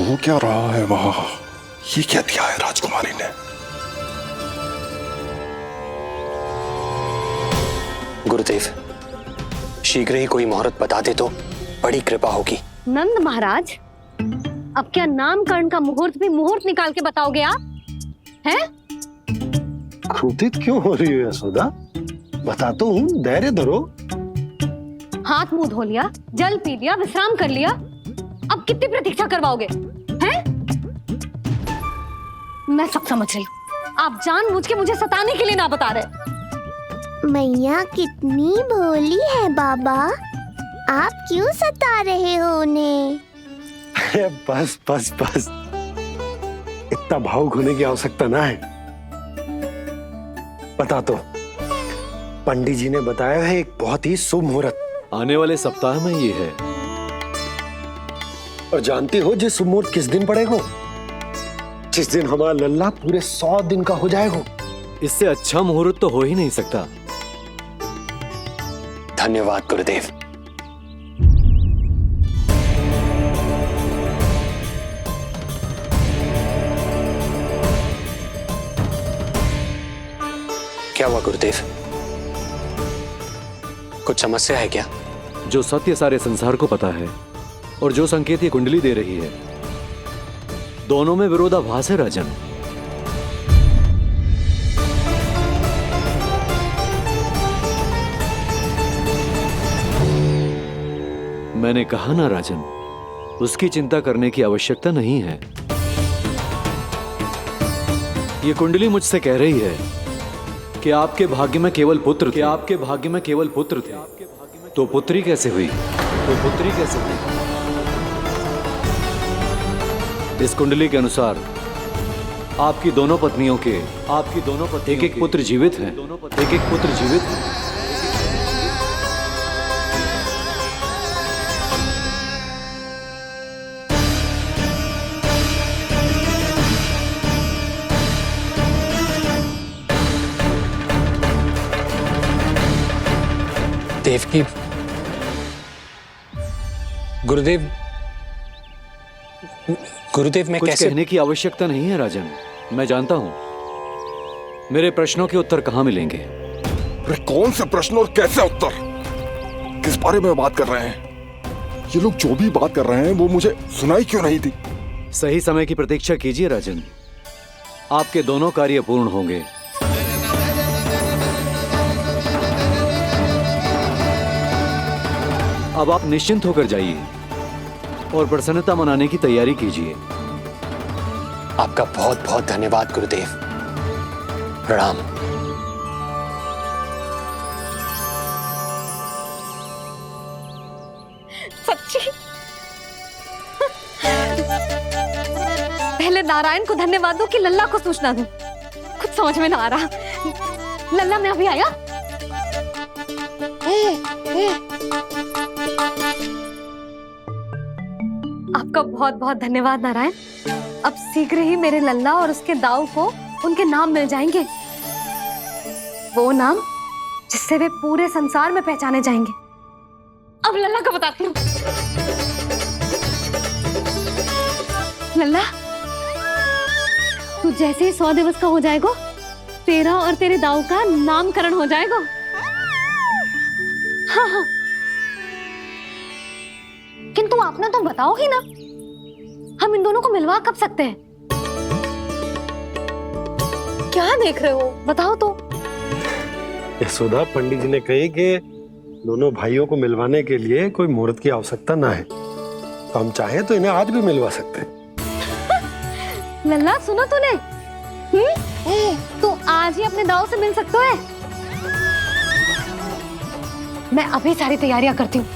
हो क्या रहा है वहां? ये क्या दिया है राजकुमारी ने? गुरुदेव, शीघ्र ही कोई मुहूर्त बता दे तो बड़ी कृपा होगी। नंद महाराज, अब क्या नामकरण का मुहूर्त भी मुहूर्त निकाल के बताओगे आप? हैं? क्रोधित क्यों हो रही हो यशोदा? बताता हूँ, धैर्य धरो। हाथ मुंह धो लिया, जल पी लिया, विश्राम कर लिया, अब कितनी प्रतीक्षा करवाओगे? हैं? मैं सब समझ रही हूँ, आप जानबूझ के मुझे सताने के लिए ना बता रहे। मैया कितनी भोली है बाबा, आप क्यों सता रहे हो उन्हें? बस बस बस, इतना भावुक होने की आवश्यकता ना है। बता तो, पंडित जी ने बताया है एक बहुत ही शुभ मुहूर्त आने वाले सप्ताह में ये है। और जानते हो जिस शुभ मुहूर्त किस दिन पड़ेगा? जिस दिन हमारा लल्ला पूरे 100 दिन का हो जाएगा। इससे अच्छा मुहूर्त तो हो ही नहीं सकता। धन्यवाद गुरुदेव। क्या हुआ गुरुदेव? कुछ समस्या है क्या? जो सत्य सारे संसार को पता है और जो संकेत ये कुंडली दे रही है, दोनों में विरोधाभास है राजन। मैंने कहा ना राजन, उसकी चिंता करने की आवश्यकता नहीं है। ये कुंडली मुझसे कह रही है कि आपके भाग्य में केवल पुत्र थे। आपके भाग्य में केवल पुत्र थे, तो पुत्री कैसे हुई? इस कुंडली के अनुसार आपकी दोनों पत्नियों के एक एक पुत्र जीवित हैं। देवकी, गुरुदेव मैं कुछ कैसे? कहने की आवश्यकता नहीं है राजन, मैं जानता हूं मेरे प्रश्नों के उत्तर कहां मिलेंगे। अरे कौन से प्रश्न और कैसे उत्तर? किस बारे में बात कर रहे हैं? ये लोग जो भी बात कर रहे हैं वो मुझे सुनाई क्यों नहीं थी? सही समय की प्रतीक्षा कीजिए राजन, आपके दोनों कार्य पूर्ण होंगे। अब आप निश्चिंत होकर जाइए और प्रसन्नता मनाने की तैयारी कीजिए। आपका बहुत बहुत धन्यवाद गुरुदेव। प्रणाम। सच्ची? पहले नारायण को धन्यवाद दूं कि लल्ला को सूचना दूं? कुछ समझ में ना आ रहा। लल्ला मैं अभी आया। आपका बहुत बहुत धन्यवाद नारायण। अब शीघ्र ही मेरे लल्ला और उसके दाऊ को उनके नाम मिल जाएंगे, वो नाम जिससे वे पूरे संसार में पहचाने जाएंगे। अब लल्ला को बताती हूँ। लल्ला, तू जैसे ही 100 दिवस का हो जाएगा, तेरा और तेरे दाऊ का नामकरण हो जाएगा। हाँ हाँ, किंतु आपने तो बताओ ही ना, हम इन दोनों को मिलवा कब सकते हैं? क्या देख रहे हो, बताओ तो। यशोदा, पंडित जी ने कही कि दोनों भाइयों को मिलवाने के लिए कोई मुहूर्त की आवश्यकता ना है, तो हम चाहे तो इन्हें आज भी मिलवा सकते हैं। लल्ला सुनो तूने, तू आज ही अपने दाऊ से मिल सकते है। मैं अभी सारी तैयारियां करती हूँ।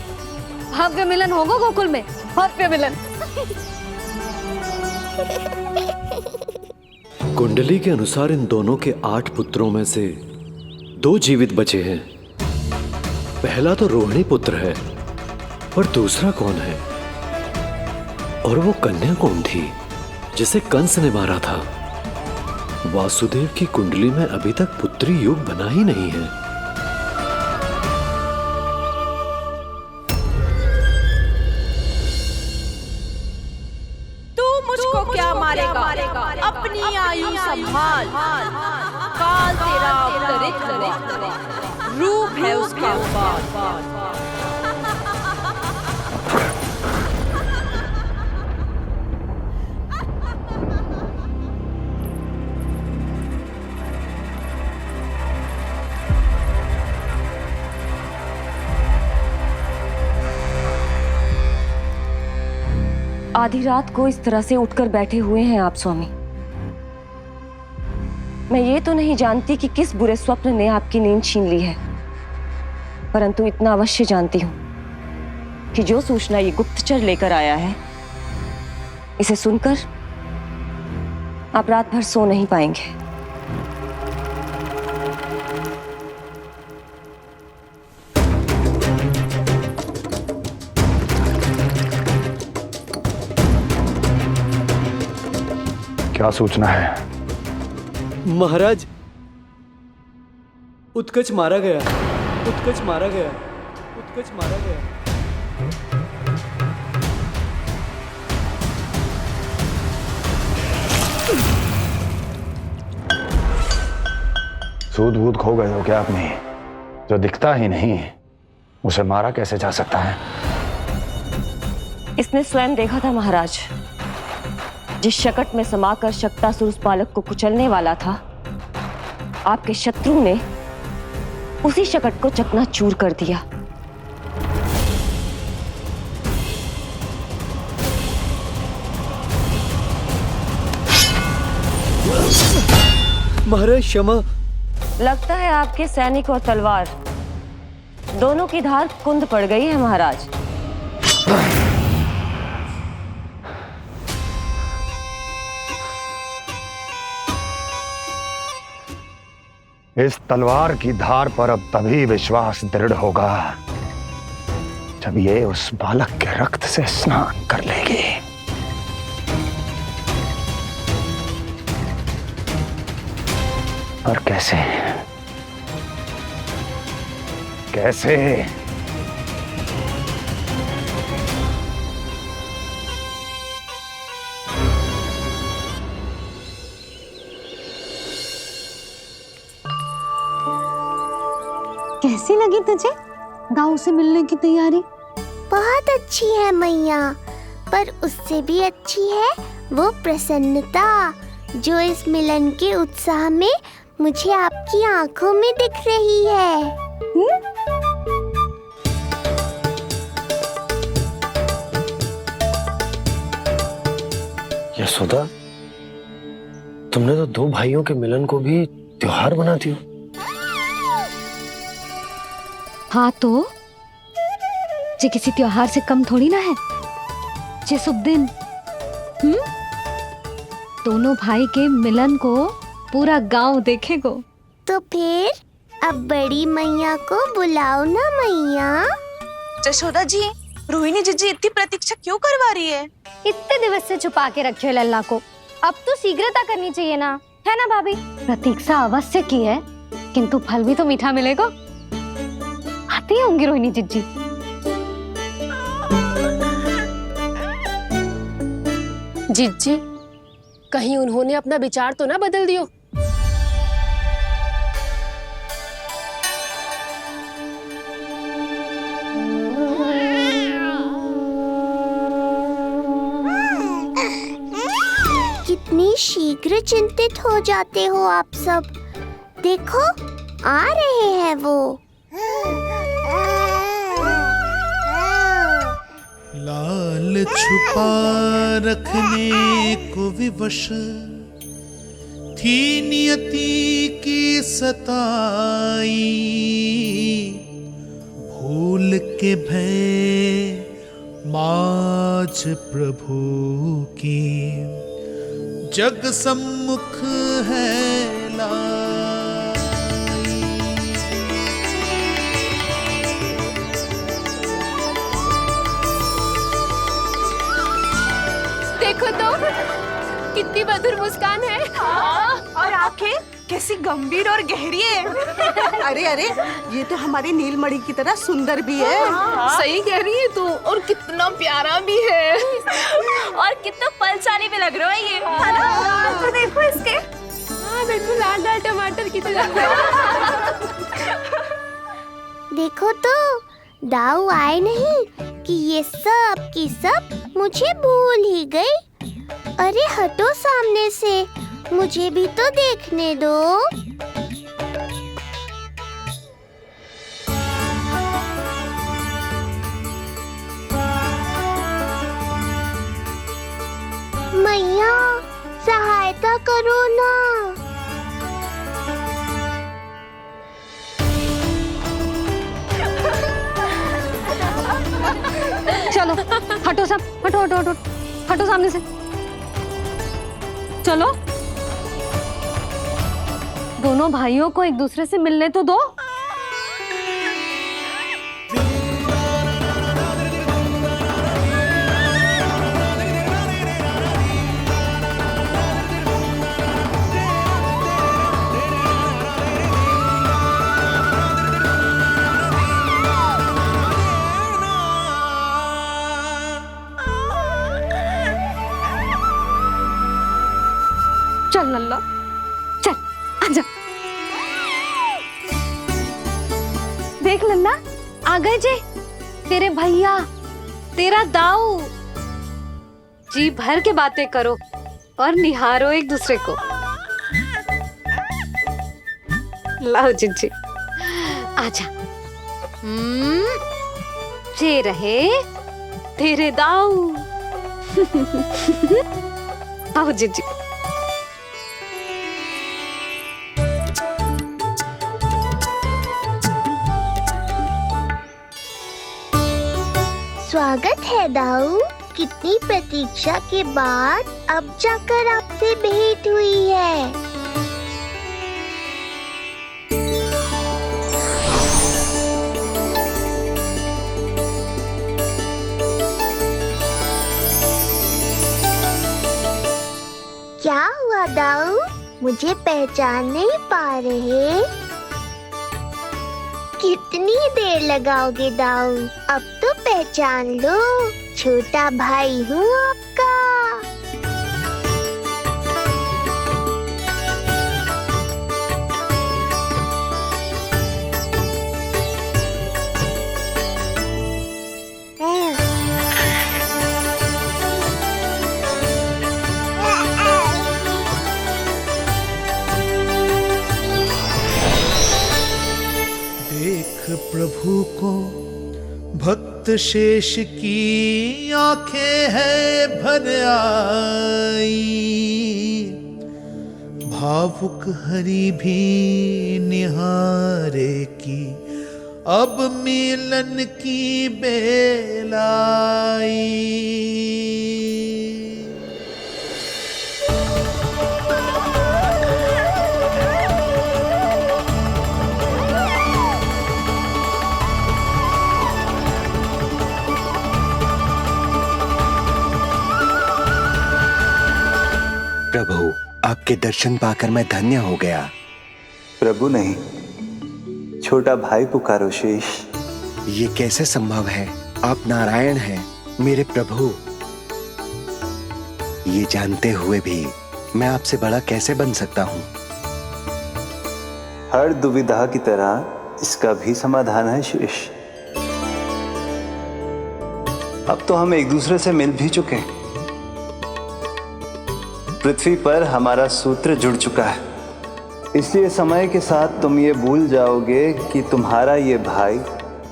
भव्य मिलन होगा गोकुल में, भव्य मिलन। कुंडली के अनुसार इन दोनों के 8 पुत्रों में से 2 जीवित बचे हैं। पहला तो रोहिणी पुत्र है, पर दूसरा कौन है? और वो कन्या कौन थी जिसे कंस ने मारा था? वासुदेव की कुंडली में अभी तक पुत्री योग बना ही नहीं है। रूप है उसका। आधी रात को इस तरह से उठकर बैठे हुए हैं आप स्वामी। मैं ये तो नहीं जानती कि किस बुरे स्वप्न ने आपकी नींद छीन ली है, परंतु इतना अवश्य जानती हूं कि जो सूचना ये गुप्तचर लेकर आया है, इसे सुनकर आप रात भर सो नहीं पाएंगे। क्या सूचना है? महाराज, उत्कच मारा गया, उत्कच मारा गया, उत्कच मारा गया। सूद वूद खो गए हो क्या अपनी? जो दिखता ही नहीं उसे मारा कैसे जा सकता है? इसने स्वयं देखा था महाराज। जिस शकट में समाकर शक्तासुर उस बालक को कुचलने वाला था, आपके शत्रु ने उसी शकट को चकनाचूर कर दिया। महाराज क्षमा। लगता है आपके सैनिक और तलवार दोनों की धार कुंद पड़ गई है महाराज। इस तलवार की धार पर अब तभी विश्वास दृढ़ होगा जब ये उस बालक के रक्त से स्नान कर लेगी। और कैसे? कैसे? कैसी लगी तुझे दाऊ से मिलने की तैयारी? बहुत अच्छी है मैया, पर उससे भी अच्छी है वो प्रसन्नता जो इस मिलन के उत्साह में मुझे आपकी आंखों में दिख रही है। यशोदा, तुमने तो दो भाइयों के मिलन को भी त्योहार बना दिया। हाँ तो ये किसी त्योहार से कम थोड़ी ना है। ये शुभ दिन दोनों भाई के मिलन को पूरा गांव देखेगो। तो फिर अब बड़ी मैया को बुलाओ ना मैया। यशोदा जी, रोहिणी जीजी इतनी प्रतीक्षा क्यों करवा रही है? इतने दिवस से छुपा के रखे हो लल्ला को, अब तो शीघ्रता करनी चाहिए ना, है ना भाभी? प्रतीक्षा अवश्य की है, किंतु फल भी तो मीठा मिलेगा। आती होंगी रोहिणी जीजी। जीजी, कहीं उन्होंने अपना विचार तो ना बदल दियो? कितनी शीघ्र चिंतित हो जाते हो आप सब। देखो आ रहे हैं वो। लाल छुपा रखने को विवश थी नियति की सताई, भूल के भय माज प्रभु की जग सम्मुख है देखो तो कितनी मधुर मुस्कान है। और आंखें कैसी गंभीर और गहरी है। अरे अरे, ये तो हमारी नीलमणि की तरह सुंदर भी है। सही कह रही है तू, और कितना प्यारा भी है। और कितना पलसानी भी लग रहा है ये, है ना? तो देखो इसके। हाँ, बिल्कुल लाल लाल टमाटर की तरह। देखो तो दाऊ आए नहीं कि ये सब की सब मुझे भूल ही गई। अरे हटो सामने से, मुझे भी तो देखने दो। मैया सहायता करो ना। चलो हटो सब, हटो हटो हटो हटो सामने से। चलो दोनों भाइयों को एक दूसरे से मिलने तो दो। चल लल्ला, चल आजा। देख लल्ला, आ गए जे तेरे भैया, तेरा दाऊ। जी भर के बातें करो और निहारो एक दूसरे को। लाओ जिज्जी, आजा। जे रहे तेरे दाऊ। आओ जिज्जी। स्वागत है दाऊ। कितनी प्रतीक्षा के बाद अब जाकर आपसे भेंट हुई है। क्या हुआ दाऊ, मुझे पहचान नहीं पा रहे? कितनी देर लगाओगे दाऊ? अब तो पहचान लो, छोटा भाई हूँ आपका। प्रभु को भक्त शेष की आंखें है भर आई, भावुक हरि भी निहारे की अब मिलन की बेल आई। प्रभु, आपके दर्शन पाकर मैं धन्य हो गया। प्रभु नहीं, छोटा भाई पुकारो शेष। ये कैसे संभव है? आप नारायण हैं, मेरे प्रभु। ये जानते हुए भी मैं आपसे बड़ा कैसे बन सकता हूँ? हर दुविधा की तरह इसका भी समाधान है शेष। अब तो हम एक दूसरे से मिल भी चुके हैं। पृथ्वी पर हमारा सूत्र जुड़ चुका है, इसलिए समय के साथ तुम ये भूल जाओगे कि तुम्हारा ये भाई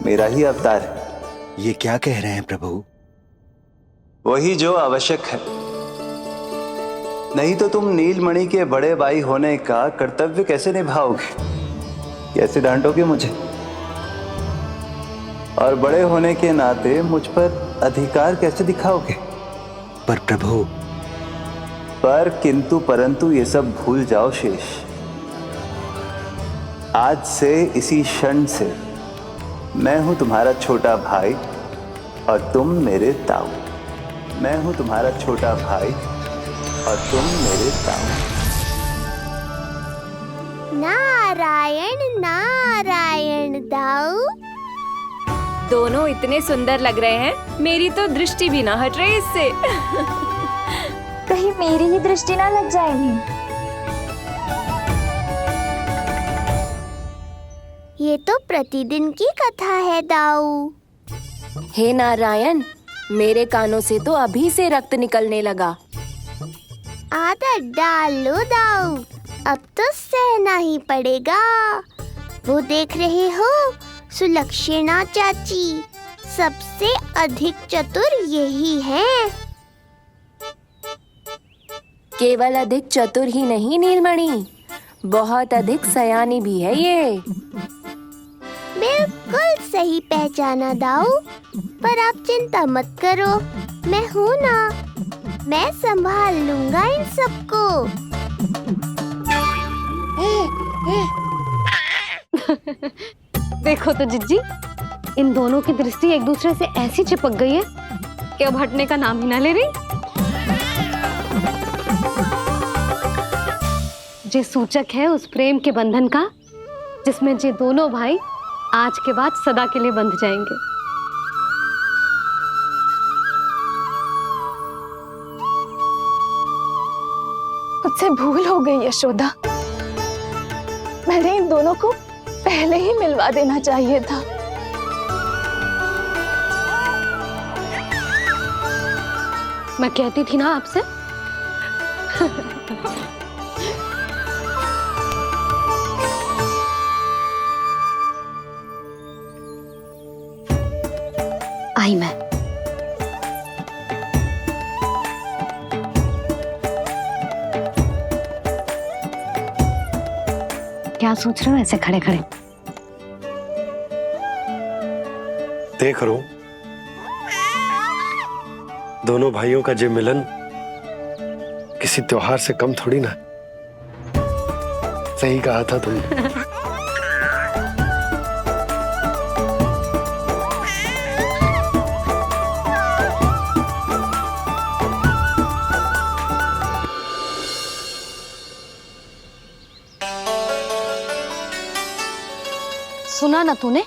मेरा ही अवतार है। ये क्या कह रहे हैं प्रभु? वही जो आवश्यक है। नहीं तो तुम नीलमणि के बड़े भाई होने का कर्तव्य कैसे निभाओगे? कैसे डांटोगे मुझे? और बड़े होने के नाते मुझ पर अधिकार कैसे दिखाओगे? पर प्रभु, पर किंतु परंतु ये सब भूल जाओ शेष। आज से इसी क्षण से मैं हूं तुम्हारा छोटा भाई और तुम मेरे ताऊ। मैं हूं तुम्हारा छोटा भाई और तुम मेरे ताऊ। नारायण नारायण दाऊ। दोनों इतने सुंदर लग रहे हैं, मेरी तो दृष्टि भी ना हट रही इससे। कहीं मेरी ही दृष्टि ना लग जाएगी। ये तो प्रतिदिन की कथा है दाऊ। हे नारायण, मेरे कानों से तो अभी से रक्त निकलने लगा। आदत डाल लो दाऊ, अब तो सहना ही पड़ेगा। वो देख रहे हो, सुलक्षणा चाची सबसे अधिक चतुर यही हैं। केवल अधिक चतुर ही नहीं नीलमणि, बहुत अधिक सयानी भी है ये। बिल्कुल सही पहचाना दाऊ, पर आप चिंता मत करो, मैं हूँ ना, मैं संभाल लूंगा इन सबको। देखो तो जिज्जी, इन दोनों की दृष्टि एक दूसरे से ऐसी चिपक गई है कि अब हटने का नाम ही ना ले रही। ये सूचक है उस प्रेम के बंधन का जिसमें ये दोनों भाई आज के बाद सदा के लिए बंध जाएंगे। मुझसे भूल हो गई यशोदा, मैंने इन दोनों को पहले ही मिलवा देना चाहिए था। मैं कहती थी ना आपसे। आई मैं। क्या सोच रहे हो ऐसे खड़े खड़े? देख रहा हूं दोनों भाइयों का ये मिलन किसी त्योहार से कम थोड़ी ना। सही कहा था तुमने। सुना ना तूने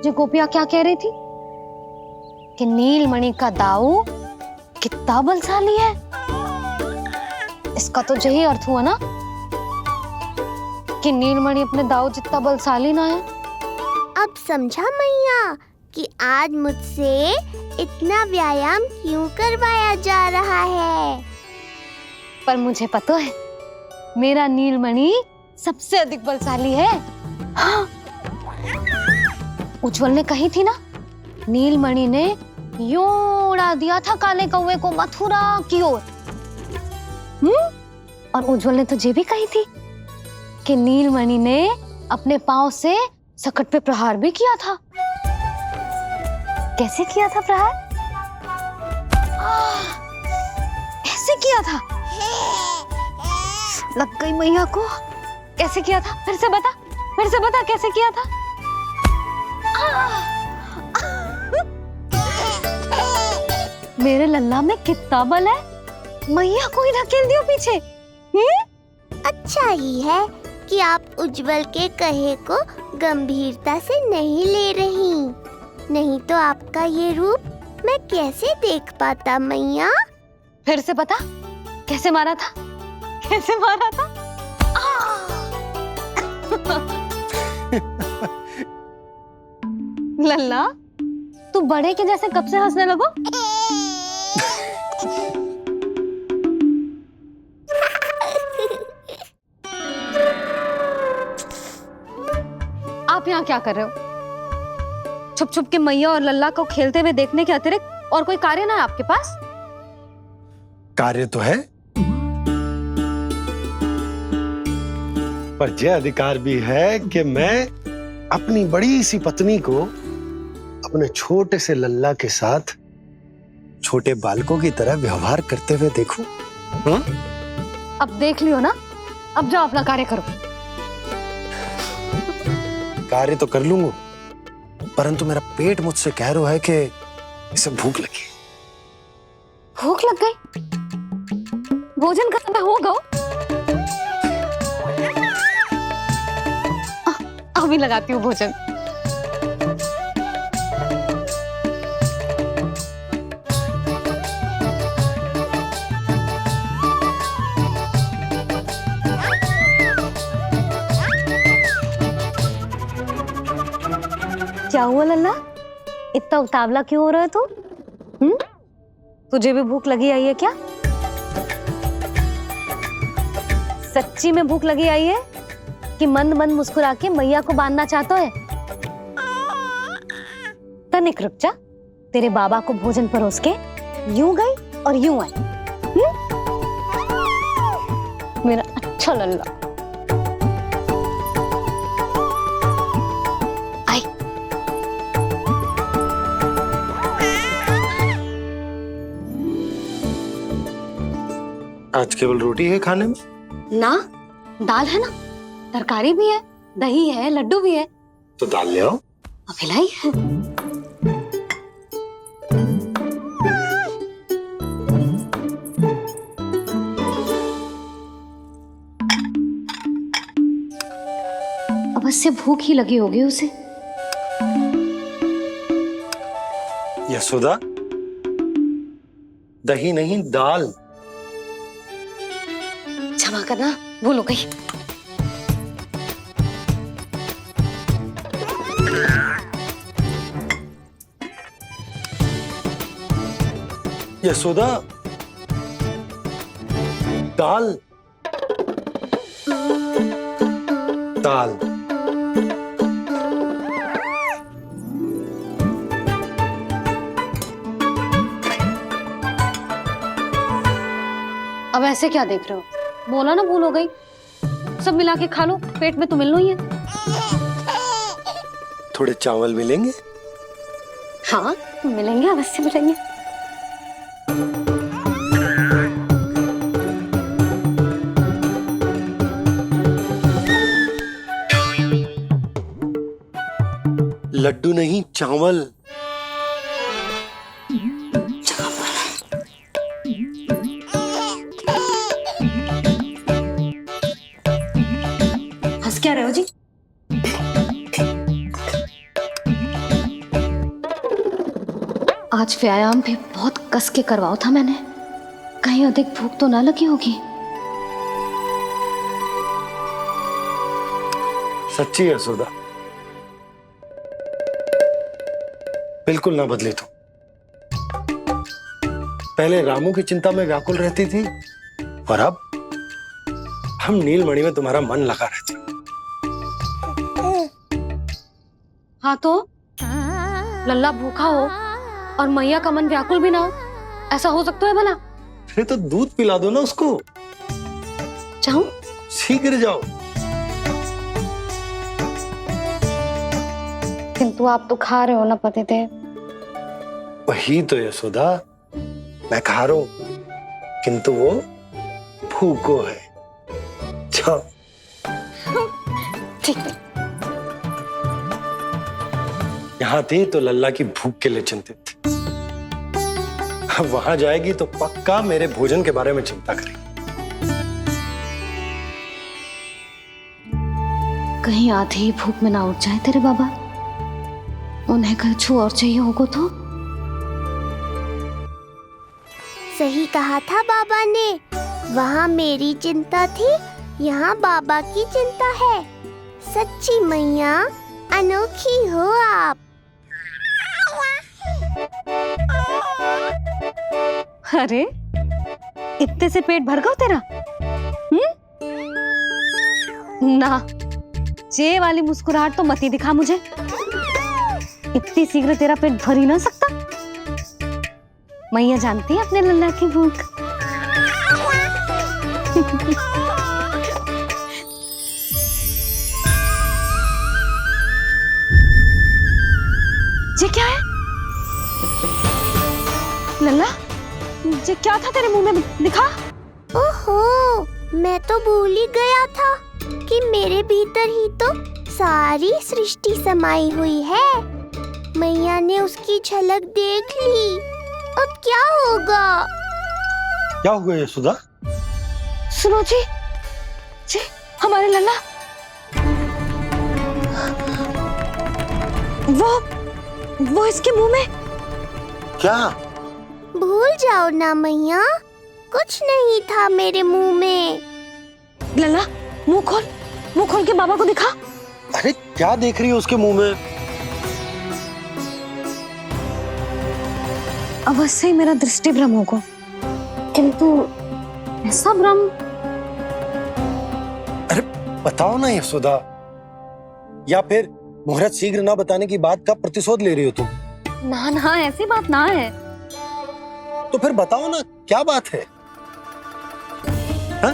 जो गोपिया क्या कह रही थी कि नीलमणि का दाऊ कितना बलशाली है। इसका तो यही अर्थ हुआ ना कि नीलमणि अपने दाऊ जितना बलशाली ना है। अब समझा मैया कि आज मुझसे इतना व्यायाम क्यों करवाया जा रहा है। पर मुझे पता है मेरा नीलमणि सबसे अधिक बलशाली है। हाँ। उज्जवल ने कही थी ना, नीलमणि ने यूं उड़ा दिया था काले कौवे को मथुरा की ओर। और उज्जवल ने तो ये भी कही थी कि नीलमणि ने अपने पांव से सकट पे प्रहार भी किया था। कैसे किया था प्रहार? ऐसे किया था। लग गई मैया को। कैसे किया था? फिर से बता कैसे किया था? मेरे लल्ला में कितना बल है। मैया को ही धकेल दियो पीछे। अच्छा ही है कि आप उज्जवल के कहे को गंभीरता से नहीं ले रही, नहीं तो आपका ये रूप मैं कैसे देख पाता मैया। फिर से बता कैसे मारा था? कैसे मारा था? लल्ला तू बड़े के जैसे कब से हंसने लगो? आप यहाँ क्या कर रहे हो? छुप छुप के मैया और लल्ला को खेलते हुए देखने के अतिरिक्त और कोई कार्य ना है आपके पास? कार्य तो है, पर यह अधिकार भी है कि मैं अपनी बड़ी सी पत्नी को अपने छोटे से लल्ला के साथ छोटे बालकों की तरह व्यवहार करते हुए देखूं। अब देख लियो ना, अब जाओ अपना कार्य करो। कार्य तो कर लूंगा, परंतु मेरा पेट मुझसे कह रहा है कि इसे भूख लगी। भूख लग गई? भोजन का समय होगा। अभी लगाती हूँ भोजन। क्या हुआ लल्ला, इतना उतावला क्यों हो रहा है तू? तुझे भी भूख लगी आई है क्या? सच्ची में भूख लगी आई है कि मंद मंद मुस्कुरा के मैया को बांधना चाहता है? तनिक रुक जा, तेरे बाबा को भोजन परोस के यूं गई और यूं आई। मेरा अच्छा लल्ला। आई। आज केवल रोटी है खाने में? ना, दाल है ना, तरकारी भी है, दही है, लड्डू भी है। तो दाल ले आओ। अभी लाई है। अवश्य भूख ही लगी होगी उसे। यशोदा, दही नहीं दाल। क्षमा करना, भूल हो गई। यशोदा, दाल दाल। अब ऐसे क्या देख रहे हो? बोला ना भूल हो गई। सब मिला के खा लो, पेट में तो मिलना ही है। थोड़े चावल मिलेंगे? हाँ मिलेंगे, अवश्य मिलेंगे। लड्डू नहीं, चावल। हंस क्या रहे हो जी? आज व्यायाम भी बहुत कस के करवाओ था मैंने, कहीं अधिक भूख तो ना लगी होगी। सच्ची यशोदा, बिल्कुल ना बदले तू। पहले रामू की चिंता में व्याकुल रहती थी और अब हम नीलमणि में तुम्हारा मन लगा रहते। हाँ तो लल्ला भूखा हो और मैया का मन व्याकुल भी ना हो, ऐसा हो सकता है भला? अरे तो दूध पिला दो ना उसको। जाऊं? शीघ्र जाओ। किंतु आप तो खा रहे हो ना पतिदेव। वही तो यशोदा, मैं खा रहा हूं, किंतु वो भूखो है। जाओ। ठीक है। यहाँ थी तो लल्ला की भूख के लिए चिंतित थी, अब वहां जाएगी तो पक्का मेरे भोजन के बारे में चिंता करेगी। कहीं आधे ही भूख में ना उठ जाए तेरे बाबा, उन्हें कुछ और चाहिए होगा तो? सही कहा था बाबा ने, वहाँ मेरी चिंता थी, यहाँ बाबा की चिंता है। सच्ची मैया, अनोखी हो आप। अरे इतने से पेट भर गया तेरा? ना, ये वाली मुस्कुराहट तो मत ही दिखा मुझे। इतनी शीघ्र तेरा पेट भर ही ना सकता। मैया जानती है अपने लल्ला की भूख। ये क्या है लल्ला? ये क्या था तेरे मुंह में, दिखा। ओहो, मैं तो भूल ही गया था कि मेरे भीतर ही तो सारी सृष्टि समाई हुई है। मैया ने उसकी झलक देख ली, अब क्या होगा? क्या हुआ यशोदा? सुनो जी, जी हमारे लल्ला, वो इसके मुंह में। क्या? भूल जाओ ना मैया, कुछ नहीं था मेरे मुंह में। लल्ला मुंह खोल के बाबा को दिखा। अरे क्या देख रही है उसके मुंह में? अवश्य ही मेरा दृष्टि भ्रम होगा, किंतु ऐसा भ्रम। अरे बताओ ना यशोदा, या फिर मुहूर्त शीघ्र ना बताने की बात का प्रतिशोध ले रही हो तुम? ना ना, ऐसी बात ना है। तो फिर बताओ ना क्या बात है? हा?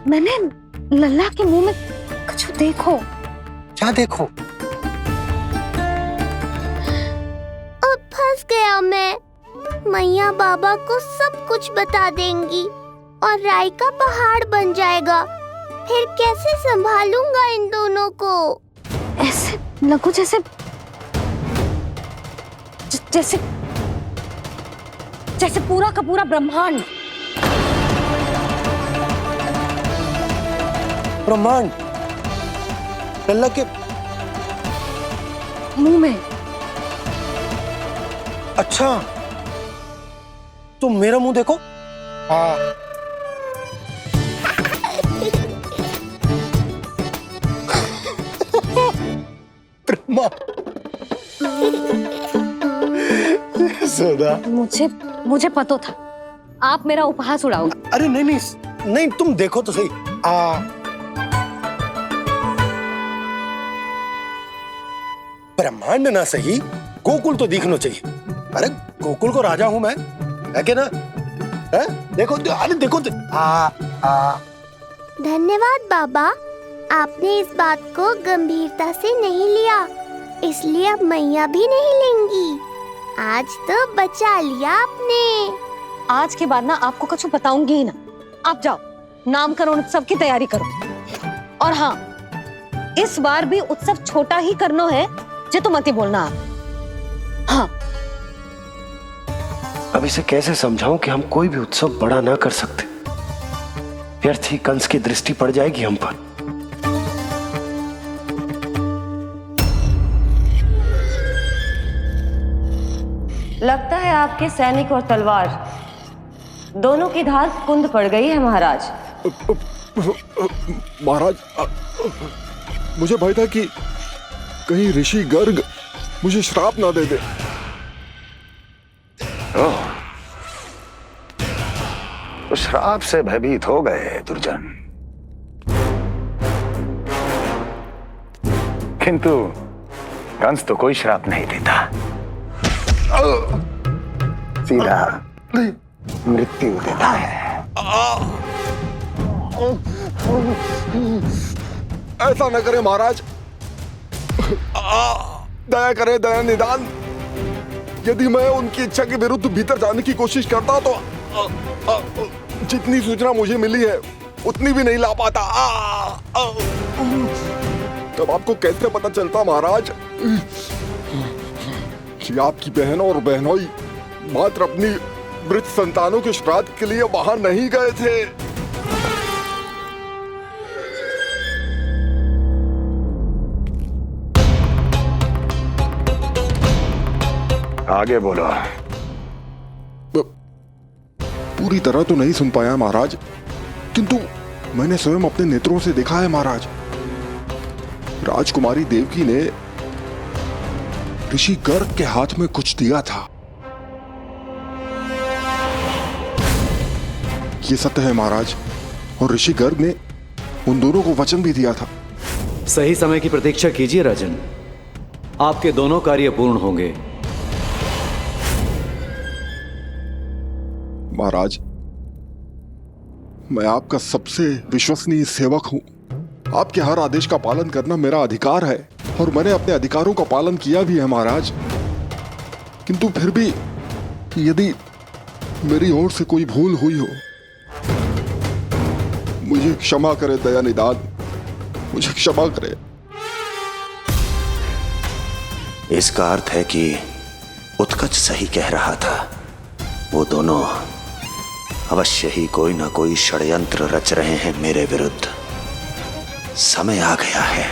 मैंने लल्ला के मुंह में कुछ देखो। क्या देखो? अब फंस गया मैं। मैया बाबा को सब कुछ बता देंगी और राय का पहाड़ बन जाएगा। फिर कैसे संभालूंगा इन दोनों को? ऐसे लगो जैसे जैसे जैसे पूरा का पूरा ब्रह्मांड। ब्रह्मांड लल्ला के मुंह में? अच्छा, तुम मेरा मुंह देखो। हाँ। ब्रह्मा। यशोदा, मुझे पता था आप मेरा उपहास उड़ाओगे। अरे नहीं नहीं नहीं, तुम देखो तो सही। ब्रह्मांड ना सही, गोकुल तो दिखना चाहिए। अरे गोकुल को राजा हूं मैं, है क्या ना? है? देखो, अरे देखो तो। धन्यवाद बाबा, आपने इस बात को गंभीरता से नहीं लिया, इसलिए अब मैया भी नहीं लेंगी। आज तो बचा लिया आपने। आज के बाद ना आपको कुछ बताऊंगी ही ना। आप जाओ, नामकरण उत्सव की तैयारी करो। और हाँ, इस बार भी उत्सव छोटा ही करना है, जे तो मत ही बोलना आप। हाँ। अब इसे कैसे समझाऊं कि हम कोई भी उत्सव बड़ा ना कर सकते? व्यर्थ ही कंस की दृष्टि पड़ जाएगी हम पर। लगता है आपके सैनिक और तलवार दोनों की धार कुंद पड़ गई है महाराज। महाराज, मुझे भय था कि कहीं ऋषि गर्ग मुझे श्राप ना दे दे। तो श्राप से भयभीत हो गए दुर्जन, किंतु कंस तो कोई श्राप नहीं देता, सीधा मृत्यु देता है। ऐसा न करे महाराज, दया करे, दया निदान। यदि मैं उनकी इच्छा के विरुद्ध भीतर जाने की कोशिश करता तो जितनी सूचना मुझे मिली है उतनी भी नहीं ला पाता। तब आपको कैसे पता चलता महाराज कि आपकी बहन और बहनोई मात्र अपनी मृत संतानों के श्राद्ध के लिए वहां नहीं गए थे? आगे बोलो। पूरी तरह तो नहीं सुन पाया महाराज, किंतु मैंने स्वयं अपने नेत्रों से देखा है महाराज। राजकुमारी देवकी ने ऋषि गर्ग के हाथ में कुछ दिया था। ये सत्य है महाराज, और ऋषि गर्ग ने उन दोनों को वचन भी दिया था। सही समय की प्रतीक्षा कीजिए राजन, आपके दोनों कार्य पूर्ण होंगे। महाराज, मैं आपका सबसे विश्वसनीय सेवक हूं। आपके हर आदेश का पालन करना मेरा अधिकार है, और मैंने अपने अधिकारों का पालन किया भी है महाराज। किंतु फिर भी यदि मेरी ओर से कोई भूल हुई हो, मुझे क्षमा करे दया निदान, मुझे क्षमा करे। इसका अर्थ है कि उत्कच सही कह रहा था। वो दोनों अवश्य ही कोई ना कोई षड्यंत्र रच रहे हैं मेरे विरुद्ध। समय आ गया है,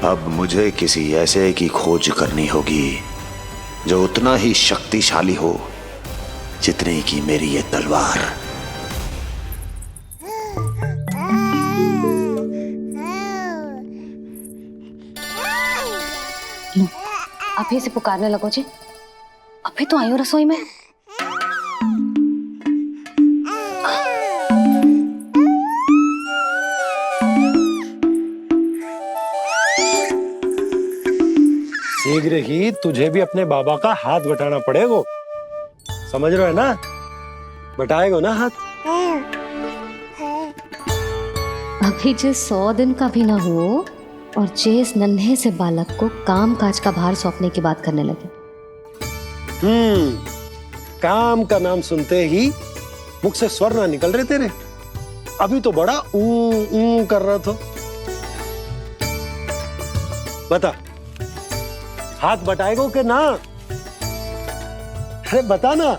अब मुझे किसी ऐसे की खोज करनी होगी जो उतना ही शक्तिशाली हो जितनी की मेरी ये तलवार। आप ही से पुकारने लगो जी। अभी तो आई हूँ रसोई में। शीघ्र ही तुझे भी अपने बाबा का हाथ बटाना पड़ेगा, समझ रहे हो ना? बटाएगो ना हाथ? अभी जे 100 दिन का भी ना हो और जे इस नन्हे से बालक को काम काज का भार सौंपने की बात करने लगे। काम का नाम सुनते ही मुख से स्वर ना निकल रहे तेरे। अभी तो बड़ा ऊ कर रहा था। बता, हाथ बटाएगो के ना? अरे बता ना।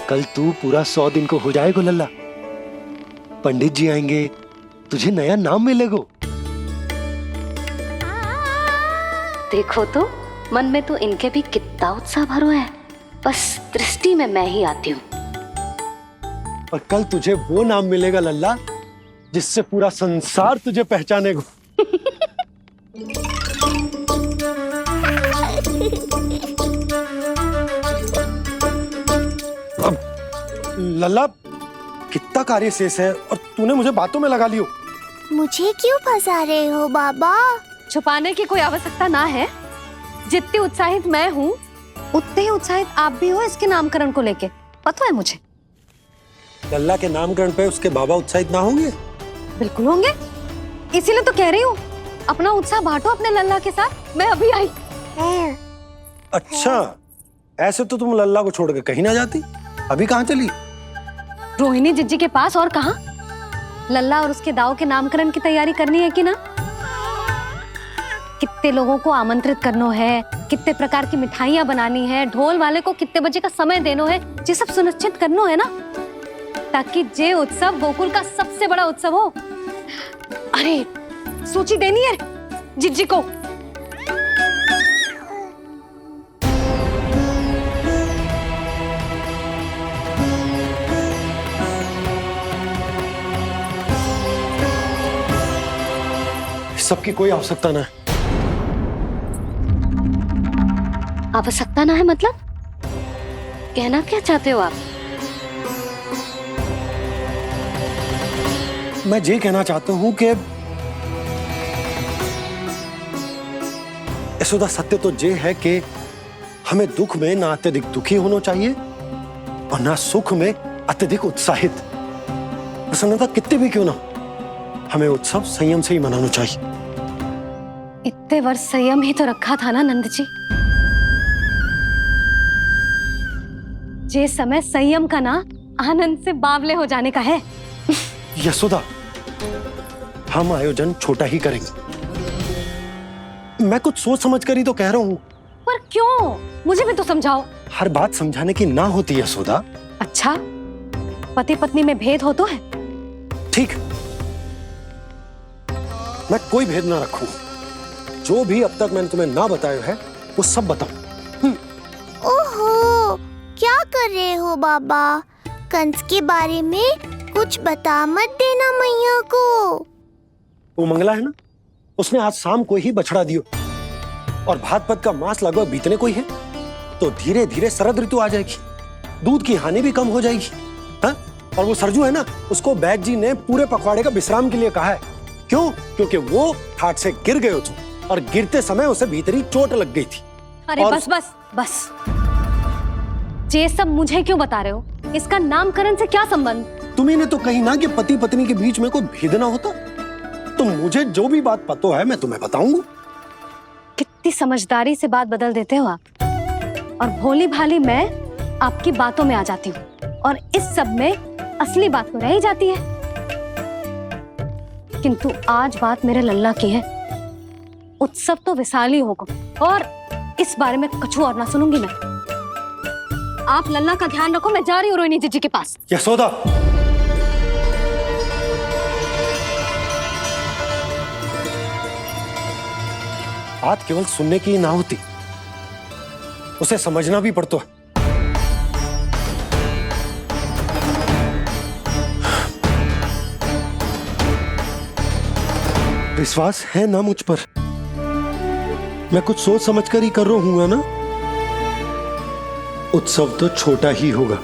कल तू पूरा 100 दिन को हो जाएगा लल्ला। पंडित जी आएंगे, तुझे नया नाम मिलेगा। देखो तो मन में तो इनके भी कितना उत्साह भरो है, बस दृष्टि में मैं ही आती हूँ। और कल तुझे वो नाम मिलेगा लल्ला जिससे पूरा संसार तुझे पहचानेगा। अब लल्ला, कितना कार्य शेष है और तूने मुझे बातों में लगा लियो। मुझे क्यों फंसा रहे हो बाबा? छुपाने की कोई आवश्यकता ना है। जितनी उत्साहित मैं हूँ उतने ही उत्साहित आप भी हो इसके नामकरण को लेके, पता है मुझे। लल्ला के नामकरण पे उसके बाबा उत्साहित ना होंगे? बिल्कुल होंगे, इसीलिए तो कह रही हूँ अपना उत्साह बांटो अपने लल्ला के साथ। मैं अभी आई। अच्छा, ऐसे तो तुम लल्ला को छोड़ के कहीं ना जाती। अभी कहाँ चली? रोहिणी जिज्जी के पास, और कहाँ। लल्ला और उसके दाऊ के नामकरण की तैयारी करनी है कि ना? कितने लोगों को आमंत्रित करना है, कितने प्रकार की मिठाइयां बनानी है, ढोल वाले को कितने बजे का समय देना है, ये सब सुनिश्चित करना है ना, ताकि ये उत्सव गोकुल का सबसे बड़ा उत्सव हो। अरे सूची देनी है जिज्जी को। सबकी कोई आवश्यकता ना है। आवश्यकता ना है मतलब? कहना क्या चाहते हो आप? मैं ये कहना चाहता हूं कि यशोदा, सत्य तो ये है कि हमें दुख में ना अत्यधिक दुखी होना चाहिए और ना सुख में अत्यधिक उत्साहित। प्रसन्नता कितनी भी क्यों ना, हमें उत्सव संयम से ही मनाना चाहिए। इतने वर्ष संयम ही तो रखा था ना नंद जी। ये समय संयम का ना आनंद से बावले हो जाने का है। यशोदा, हम आयोजन छोटा ही करेंगे। मैं कुछ सोच समझ कर ही तो कह रहा हूँ। पर क्यों? मुझे भी तो समझाओ। हर बात समझाने की ना होती यशोदा। अच्छा, पति पत्नी में भेद हो तो है? ठीक, मैं कोई भेद ना रखूं। जो भी अब तक मैंने तुम्हें ना बताया है वो सब बताऊं। ओहो, क्या कर रहे हो बाबा? कंस के बारे में कुछ बता मत देना मैया को। वो मंगला है ना, उसने आज शाम को ही बछड़ा दियो और भाद्रपद का मास लगभग बीतने को ही है, तो धीरे धीरे शरद ऋतु आ जाएगी, दूध की हानि भी कम हो जाएगी। हाँ? और वो सरजू है ना, उसको बैद जी ने पूरे पखवाड़े का विश्राम के लिए कहा है। क्यों? क्योंकि वो ठाट से गिर गए थे और गिरते समय उसे भीतरी चोट लग गई थी। अरे बस बस बस, ये सब मुझे क्यों बता रहे हो? इसका नामकरण से क्या संबंध? तुम्ही ने तो कही ना कि पति पत्नी के बीच में कोई भेद ना होता। तो मुझे जो भी बात पता है मैं तुम्हें बताऊंगा। कितनी समझदारी से बात बदल देते हो आप, और भोली भाली मैं आपकी बातों में आ जाती हूँ और इस सब में असली बात तो रह ही जाती है। किंतु आज बात मेरे लल्ला की है। उत्सव तो विशाल ही होगा और इस बारे में कछु और ना सुनूंगी मैं। आप लल्ला का ध्यान रखो, मैं जा रही हूँ रोहिणी जीजी के पास। यशोदा, बात केवल सुनने की ना होती, उसे समझना भी पड़ता है। विश्वास है ना मुझ पर? मैं कुछ सोच समझ कर ही कर रहा हूँ ना। उत्सव तो छोटा ही होगा।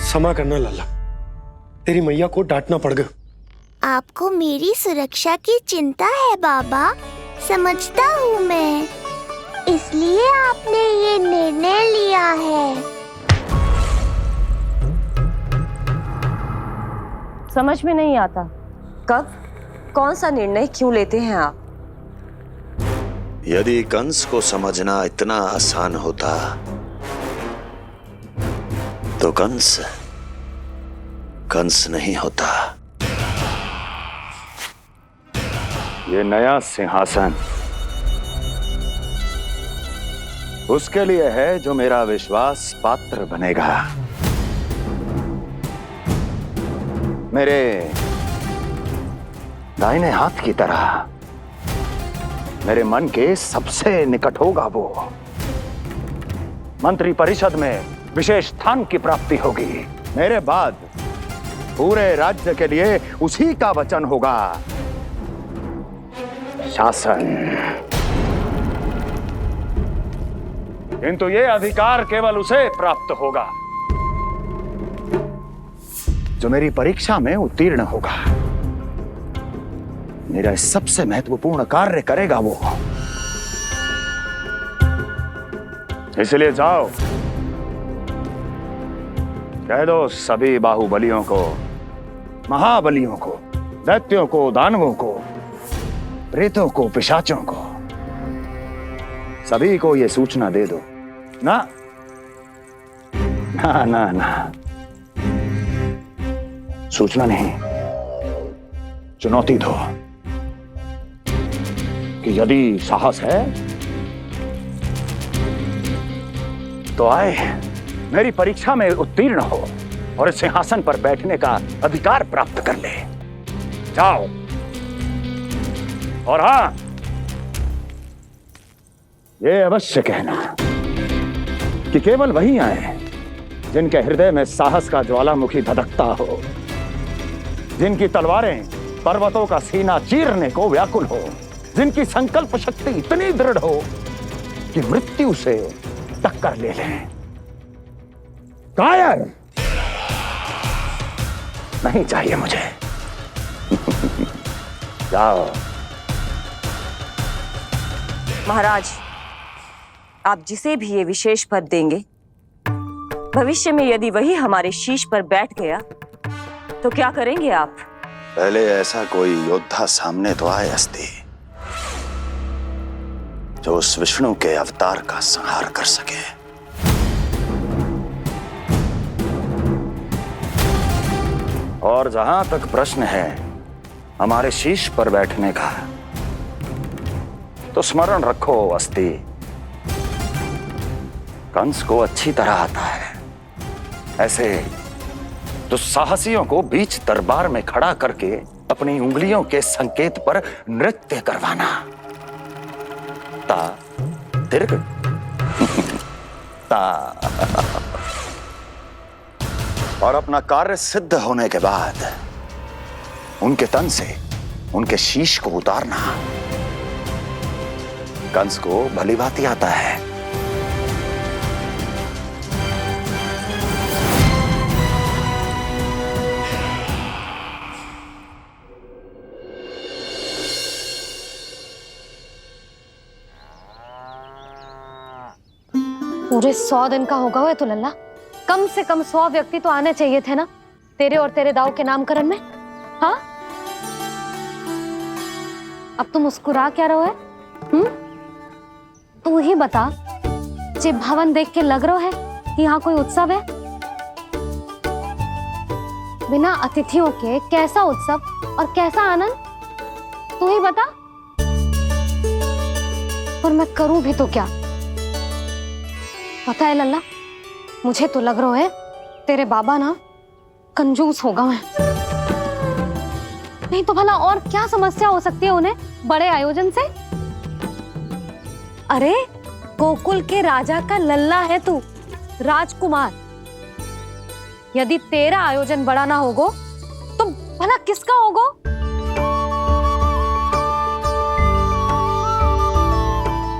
क्षमा करना लल्ला, तेरी मैया को डांटना पड़ गया। आपको मेरी सुरक्षा की चिंता है बाबा, समझता हूँ मैं, इसलिए आपने ये निर्णय लिया है। समझ में नहीं आता, कब कौन सा निर्णय क्यों लेते हैं आप? यदि कंस को समझना इतना आसान होता तो कंस नहीं होता। ये नया सिंहासन उसके लिए है जो मेरा विश्वास पात्र बनेगा। मेरे दाहिने हाथ की तरह मेरे मन के सबसे निकट होगा वो। मंत्री परिषद में विशेष स्थान की प्राप्ति होगी। मेरे बाद पूरे राज्य के लिए उसी का वचन होगा। शासन। किंतु ये अधिकार केवल उसे प्राप्त होगा जो मेरी परीक्षा में उत्तीर्ण होगा, मेरा सबसे महत्वपूर्ण कार्य करेगा वो। इसलिए जाओ, कह दो सभी बाहुबलियों को, महाबलियों को, दैत्यों को, दानवों को, प्रेतों को, पिशाचों को, सभी को यह सूचना दे दो ना ना ना ना, सूचना नहीं, चुनौती दो कि यदि साहस है तो आए, मेरी परीक्षा में उत्तीर्ण हो और इस सिंहासन पर बैठने का अधिकार प्राप्त कर ले। जाओ। और हां, ये अवश्य कहना कि केवल वही आए जिनके हृदय में साहस का ज्वालामुखी धधकता हो, जिनकी तलवारें पर्वतों का सीना चीरने को व्याकुल हो, जिनकी संकल्प शक्ति इतनी दृढ़ हो कि मृत्यु से टक्कर ले लें। कायर नहीं चाहिए मुझे। जाओ। महाराज, आप जिसे भी ये विशेष पद देंगे, भविष्य में यदि वही हमारे शीश पर बैठ गया तो क्या करेंगे आप? पहले ऐसा कोई योद्धा सामने तो आए अस्ति, जो उस विष्णु के अवतार का संहार कर सके। और जहां तक प्रश्न है हमारे शीश पर बैठने का, तो स्मरण रखो अस्ति, कंस को अच्छी तरह आता है ऐसे दुस्साहसियों को बीच दरबार में खड़ा करके अपनी उंगलियों के संकेत पर नृत्य करवाना। ता दीर्घ ता। और अपना कार्य सिद्ध होने के बाद उनके तन से उनके शीश को उतारना कंस को भली भांति आता है। पूरे 100 दिन का होगा हुआ तो लल्ला, कम से कम 100 व्यक्ति तो आने चाहिए थे ना तेरे और तेरे दाऊ के नामकरण में। हाँ, अब तुम मुस्कुरा क्या रहो है? तू ही बता, जे भवन देख के लग रहा है कि यहाँ कोई उत्सव है? बिना अतिथियों के कैसा उत्सव और कैसा आनंद, तू ही बता। पर मैं करूं भी तो क्या? पता है लल्ला, मुझे तो लग रहा है तेरे बाबा ना कंजूस होगा। मैं नहीं तो भला और क्या समस्या हो सकती है उन्हें बड़े आयोजन से? अरे गोकुल के राजा का लल्ला है तू, राजकुमार। यदि तेरा आयोजन बड़ा ना होगो तो भला किसका होगो?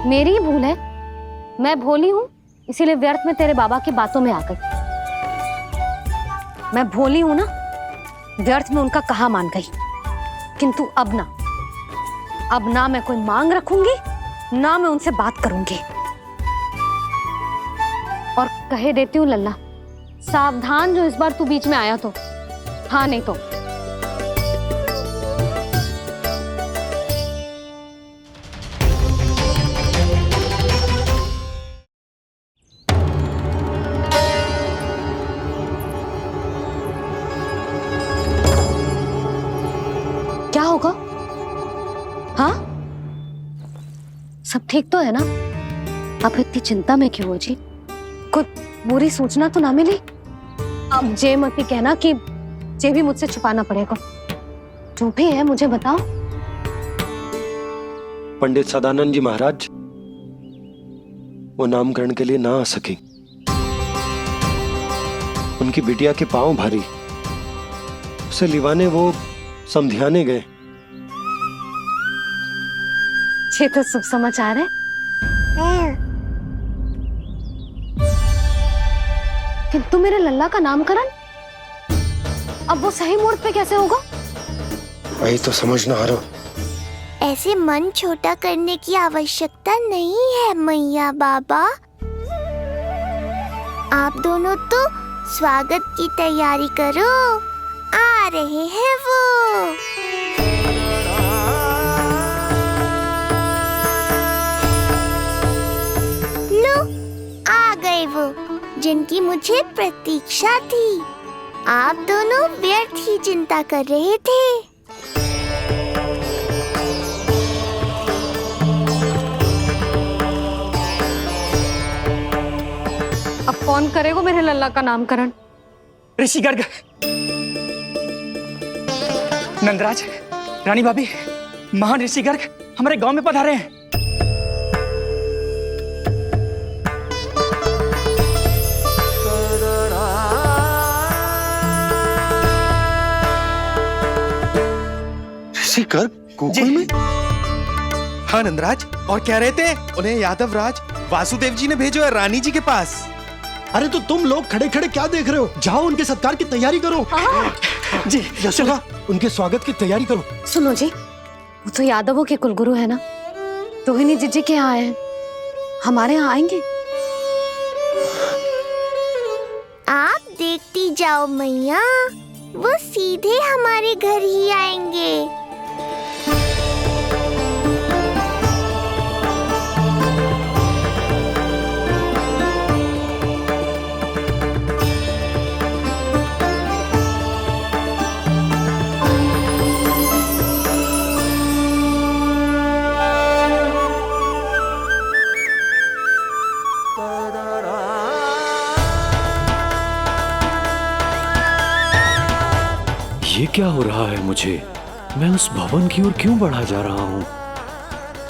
मेरी भूल है, मैं भोली हूं, इसीलिए व्यर्थ में तेरे बाबा की बातों में आ गई। मैं भोली हूं ना, व्यर्थ में उनका कहा मान गई। किंतु अब ना मैं कोई मांग रखूंगी, ना मैं उनसे बात करूंगी। और कहे देती हूँ लल्ला, सावधान जो इस बार तू बीच में आया तो। हाँ नहीं तो क्या होगा? हाँ, सब ठीक तो है ना? आप इतनी चिंता में क्यों हो जी? कोई बुरी सूचना तो ना मिली? अब जे मत ही कहना कि जे भी मुझसे छुपाना पड़ेगा। जो भी है मुझे बताओ। पंडित सदानंद जी महाराज वो नामकरण के लिए ना आ सके। उनकी बिटिया के पांव भारी, उसे लिवाने वो समधियाने गए। ये तो शुभ समाचार है। किंतु मेरे लल्ला का नामकरण अब वो सही मुहूर्त पे कैसे होगा? वही तो समझ ना आ रहा। ऐसे मन छोटा करने की आवश्यकता नहीं है मैया बाबा। आप दोनों तो स्वागत की तैयारी करो, आ रहे हैं वो। लो, आ गए वो जिनकी मुझे प्रतीक्षा थी। आप दोनों व्यर्थ ही चिंता कर रहे थे। अब कौन करेगा मेरे लल्ला का नामकरण? ऋषि गर्ग, नंदराज, रानी भाभी, महान ऋषि गर्ग हमारे गांव में पधारे हैं। ऋषि गर्ग गोकुल में? हाँ नंदराज, और क्या रहते हैं? उन्हें यादव राज वासुदेव जी ने भेजो है रानी जी के पास। अरे तो तुम लोग खड़े खड़े क्या देख रहे हो? जाओ उनके सत्कार की तैयारी करो। जी यशोदा, उनके स्वागत की तैयारी करो। सुनो जी, वो तो यादवों के कुलगुरु है ना, रोहिणी जीजी के यहाँ आए, हमारे यहाँ आएंगे। आप देखती जाओ मैया, वो सीधे हमारे घर ही आएंगे। ये क्या हो रहा है मुझे? मैं उस भवन की ओर क्यों बढ़ा जा रहा हूँ?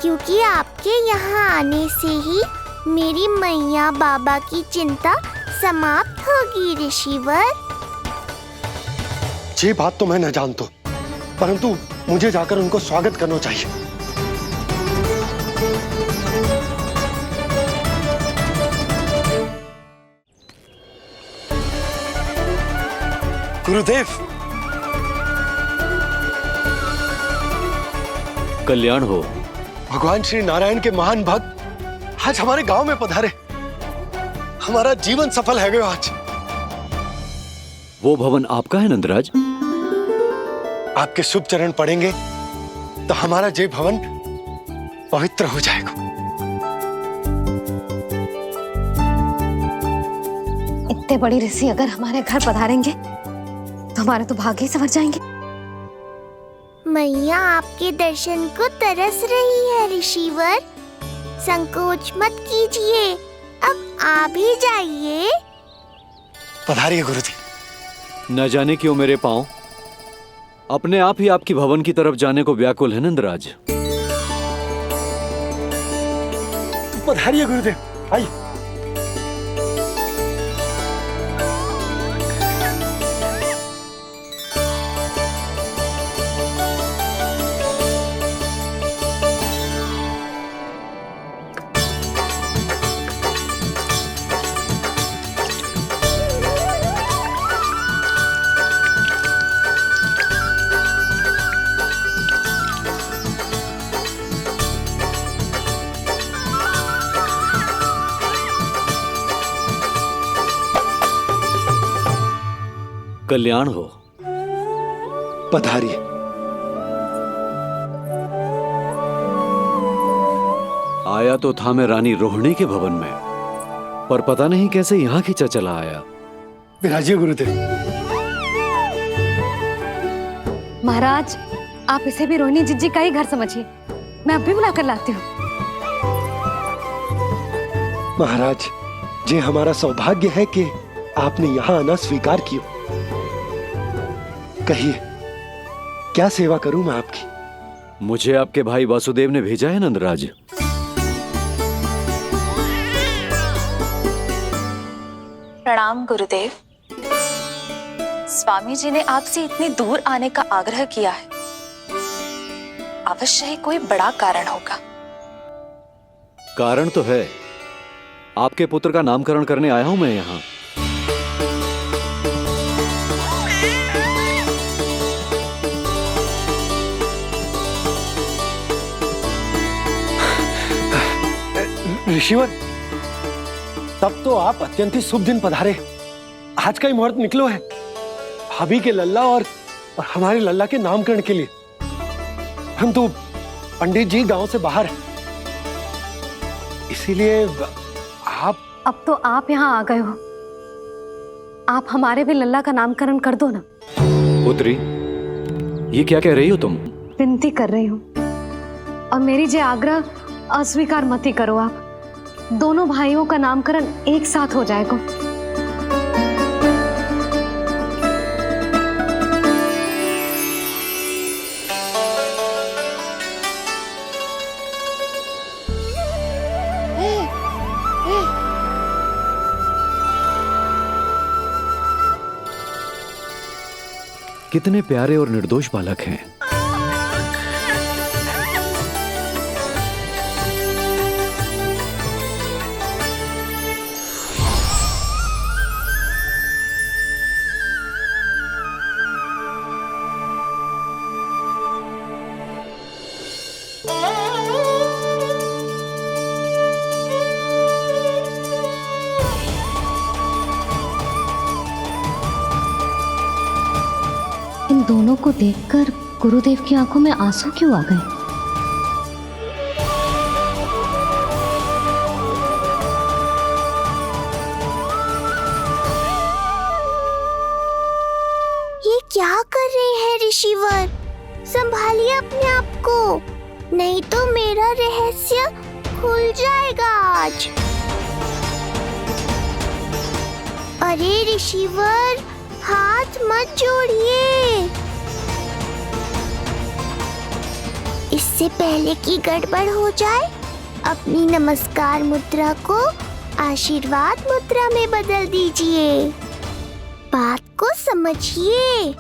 क्योंकि आपके यहाँ आने से ही मेरी मैया बाबा की चिंता समाप्त होगी ऋषिवर। ये बात तो मैं न जानता, परंतु मुझे जाकर उनको स्वागत करना चाहिए। गुरुदेव, कल्याण हो। भगवान श्री नारायण के महान भक्त आज हमारे गांव में पधारे। हमारा जीवन सफल है गया आज। वो भवन आपका है नंदराज? आपके शुभ चरण पड़ेंगे तो हमारा जय भवन पवित्र हो जाएगा। इतने बड़ी ऋषि अगर हमारे घर पधारेंगे तो हमारे तो भाग्य ही संवर जाएंगे। मैया आपके दर्शन को तरस रही है ऋषिवर। संकोच मत कीजिए, अब आ भी जाइए। पधारिए गुरुजी। न जाने क्यों मेरे पांव अपने आप ही आपकी भवन की तरफ जाने को व्याकुल है नंदराज। पधारिए गुरुदेव, आइए। कल्याण हो। पधारिए। आया तो था मैं रानी रोहिणी के भवन में, पर पता नहीं कैसे यहाँ खींचा चला आया। विराजिए गुरुदेव। महाराज, आप इसे भी रोहिणी जिज्जी का ही घर समझिए। मैं अब भी बुला कर लाती हूँ। महाराज, ये हमारा सौभाग्य है कि आपने यहाँ आना स्वीकार किया। कहिए, क्या सेवा करूं मैं आपकी? मुझे आपके भाई वासुदेव ने भेजा है नंदराज। प्रणाम गुरुदेव। स्वामी जी ने आपसे इतनी दूर आने का आग्रह किया है, अवश्य ही कोई बड़ा कारण होगा। कारण तो है, आपके पुत्र का नामकरण करने आया हूं मैं यहाँ। ऋषिवर, तब तो आप अत्यंत ही शुभ दिन पधारे। आज का ही मुहूर्त निकलो है भाभी के लल्ला और हमारे लल्ला के नामकरण के लिए। हम तो पंडित जी गांव से बाहर हैं, इसीलिए आप। अब तो आप यहाँ आ गए हो, आप हमारे भी लल्ला का नामकरण कर दो ना। पुत्री, ये क्या कह रही हो तुम? विनती कर रही हूँ, और मेरी जे आग्रह अस्वीकार मत ही करो। आप दोनों भाइयों का नामकरण एक साथ हो जाएगा। कितने प्यारे और निर्दोष बालक हैं। इन दोनों को देखकर गुरुदेव की आंखों में आंसू क्यों आ गए? ये क्या कर रहे हैं ऋषिवर? संभालिए अपने आप को, नहीं तो मेरा रहस्य खुल जाएगा आज। अरे ऋषिवर, हाथ मत जोड़िए। इससे पहले कि गड़बड़ हो जाए, अपनी नमस्कार मुद्रा को आशीर्वाद मुद्रा में बदल दीजिए। बात को समझिए।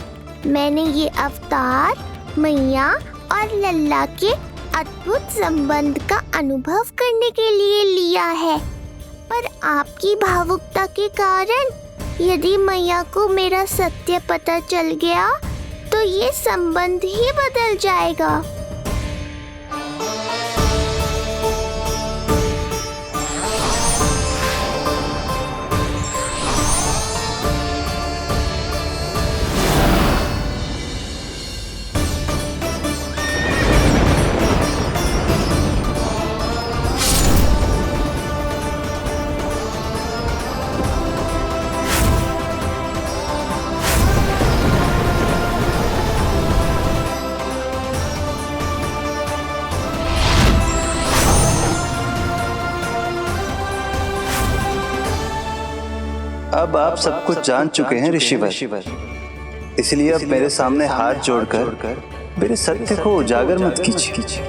मैंने ये अवतार मैया और लल्ला के अद्भुत संबंध का अनुभव करने के लिए लिया है, पर आपकी भावुकता के कारण यदि मैया को मेरा सत्य पता चल गया तो ये संबंध ही बदल जाएगा। अब आप सब कुछ जान चुके हैं ऋषिवर, इसलिए अब मेरे सामने हाथ जोड़कर मेरे सत्य को उजागर मत कीजिए।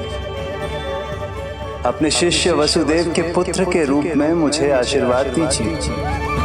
अपने शिष्य वसुदेव के पुत्र के रूप में मुझे आशीर्वाद दीजिए।